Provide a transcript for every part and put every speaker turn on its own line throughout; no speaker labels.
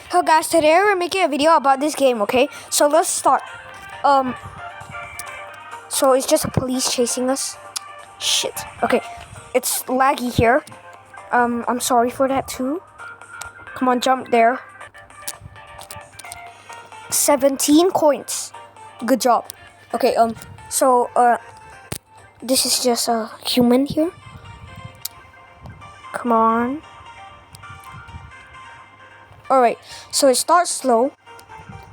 Hello guys, today we're making a video about this game, okay? So let's start. So it's just a police chasing us. Shit. Okay. It's laggy here. I'm sorry for that too. Come on, jump there. 17 coins. Good job. Okay, this is just a human here. Come on. Alright, so it starts slow,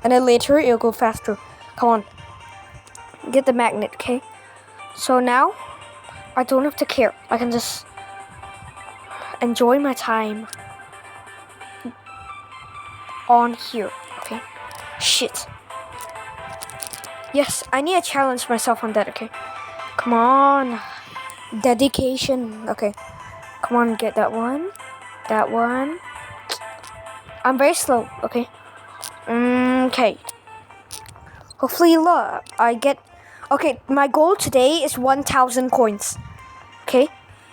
and then later it'll go faster. Come on. Get the magnet, okay? So now, I don't have to care. I can just enjoy my time on here, okay? Shit. Yes, I need to challenge myself on that, okay? Come on. Dedication. Okay. Come on, get that one. That one. I'm very slow, okay? Okay. Hopefully, I get... Okay, my goal today is 1,000 coins. Okay?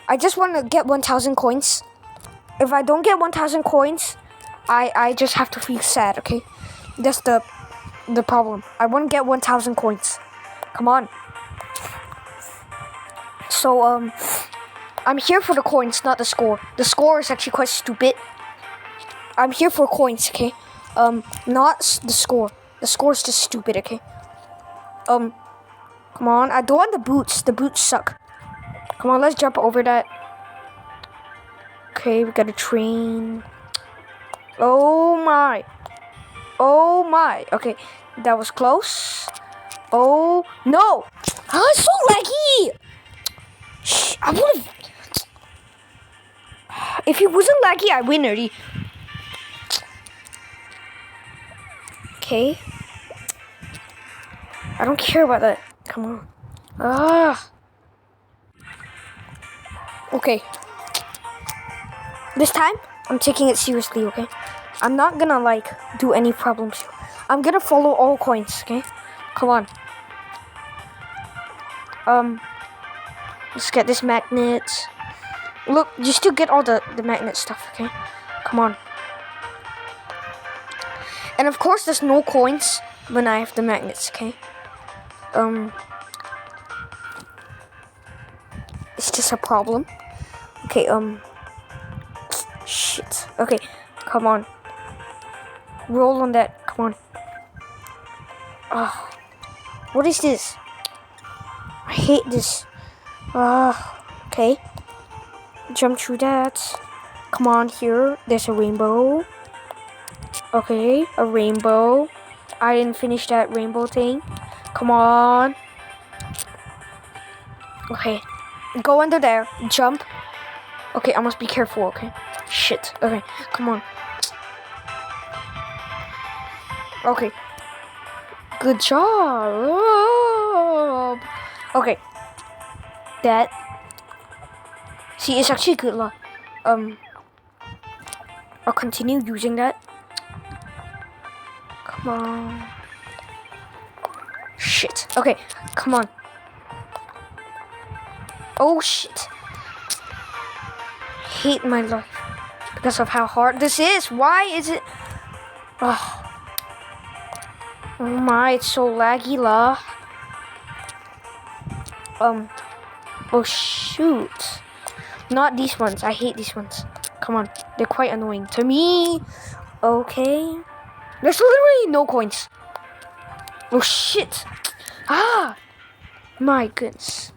I just want to get 1,000 coins. If I don't get 1,000 coins, I just have to feel sad, okay? That's the problem. I want to get 1,000 coins. Come on. So, I'm here for the coins, not the score. The score is actually quite stupid. I'm here for coins, okay? Not the score. The score is just stupid, okay? Come on. I don't want the boots. The boots suck. Come on, let's jump over that. Okay, we got a train. Oh my. Oh my. Okay, that was close. Oh, no. Oh, it's so laggy. Shh, I would've... If it wasn't laggy, I win already. Okay. I don't care about that. Come on. Okay. This time, I'm taking it seriously, okay? I'm not gonna, do any problems. I'm gonna follow all coins, okay? Come on. Let's get this magnet. Look, you still get all the magnet stuff, okay? Come on. And of course, there's no coins when I have the magnets, okay? It's just a problem. Okay, shit. Okay, come on. Roll on that, come on. What is this? I hate this. Okay. Jump through that. Come on, here. There's a rainbow. Okay, a rainbow. I didn't finish that rainbow thing. Come on. Okay. Go under there. Jump. Okay, I must be careful, okay? Shit. Okay, come on. Okay. Good job. Okay. That. See, it's actually good luck. I'll continue using that. Come on. Shit. Okay, come on. Oh, shit. Hate my life because of how hard this is. Why is it... Oh my, it's so laggy, lah. Oh, shoot. Not these ones. I hate these ones. Come on. They're quite annoying to me. Okay. There's literally no coins. Oh, shit. My goodness.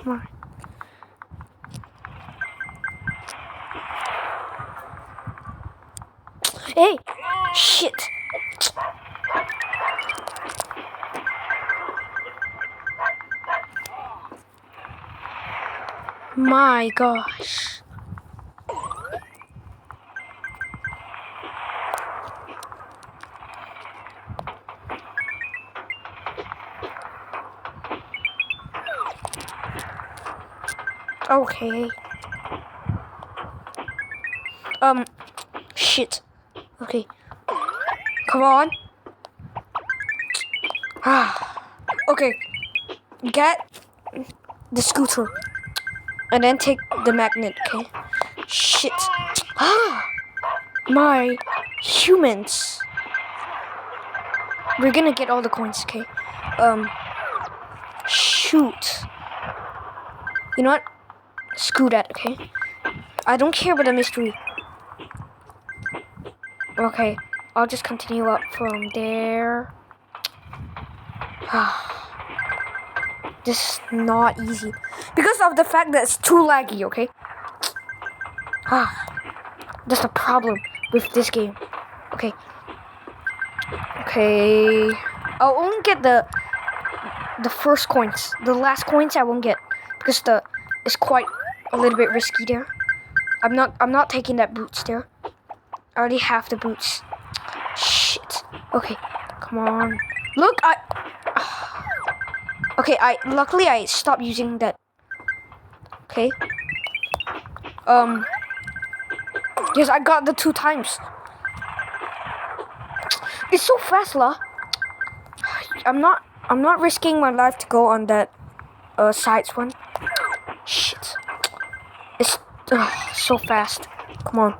My. Hey! Shit! My gosh. Okay. Shit. Okay. Come on. Okay. Get the scooter. And then take the magnet, okay? Shit. My humans. We're gonna get all the coins, okay? Shoot. You know what? Screw that, okay? I don't care about the mystery. Okay, I'll just continue up from there. This is not easy. Because of the fact that it's too laggy, okay? That's the problem with this game. Okay. Okay. I'll only get the first coins. The last coins I won't get. Because it's quite a little bit risky there. I'm not taking that boots there. I already have the boots. Shit. Okay. Come on. Look, okay, luckily I stopped using that. Okay. Yes, I got the 2 times. It's so fast, lah. I'm not risking my life to go on that sides one. Shit. It's so fast. Come on.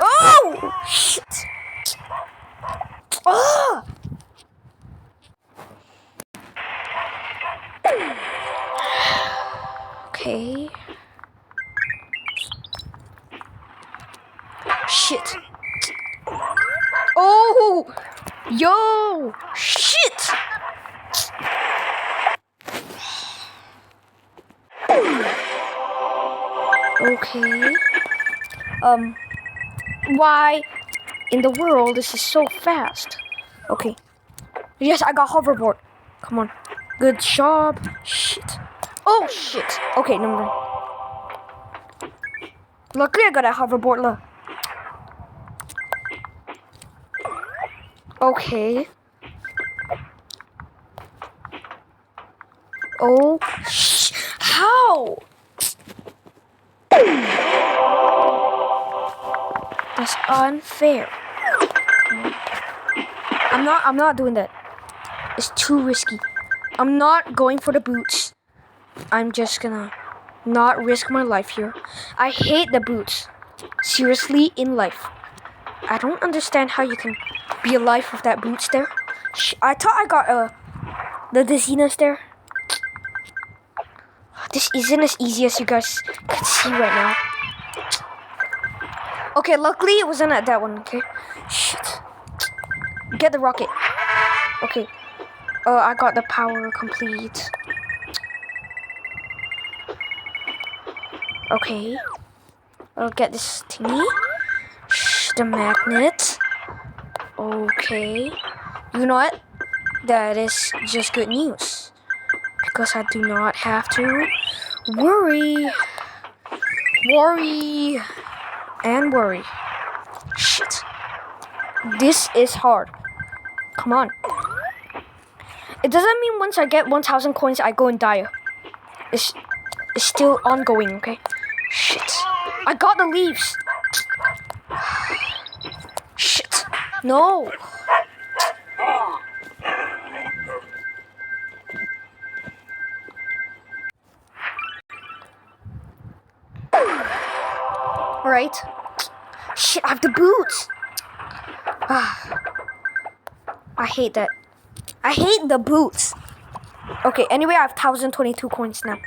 Oh shit. Oh. Okay. Shit. Oh, yo, shit. Okay. Why in the world this is so fast? Okay. Yes, I got hoverboard. Come on. Good job. Shit. Oh, shit. Okay, never mind. Luckily, I got a hoverboard. Look. Okay. Oh, how? That's unfair. I'm not doing that. It's too risky. I'm not going for the boots. I'm just gonna not risk my life here. I hate the boots. Seriously, in life. I don't understand how you can be alive with that boots there. I thought I got the dizziness there. This isn't as easy as you guys can see right now. Okay, luckily it wasn't at that one, okay? Shit. Get the rocket. Okay. I got the power complete. Okay. I'll get this thingy. The magnet. Okay. You know what? That is just good news. Because I do not have to worry. And worry. Shit. This is hard. Come on. It doesn't mean once I get 1,000 coins, I go and die. It's still ongoing, okay? Shit. I got the leaves. Shit. No. Alright. Shit, I have the boots. I hate that. I hate the boots. Okay, anyway, I have 1,022 coins now.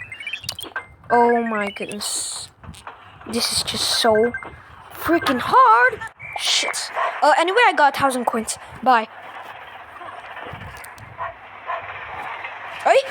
Oh my goodness. This is just so freaking hard. Shit. Anyway, I got 1,000 coins. Bye. Hey.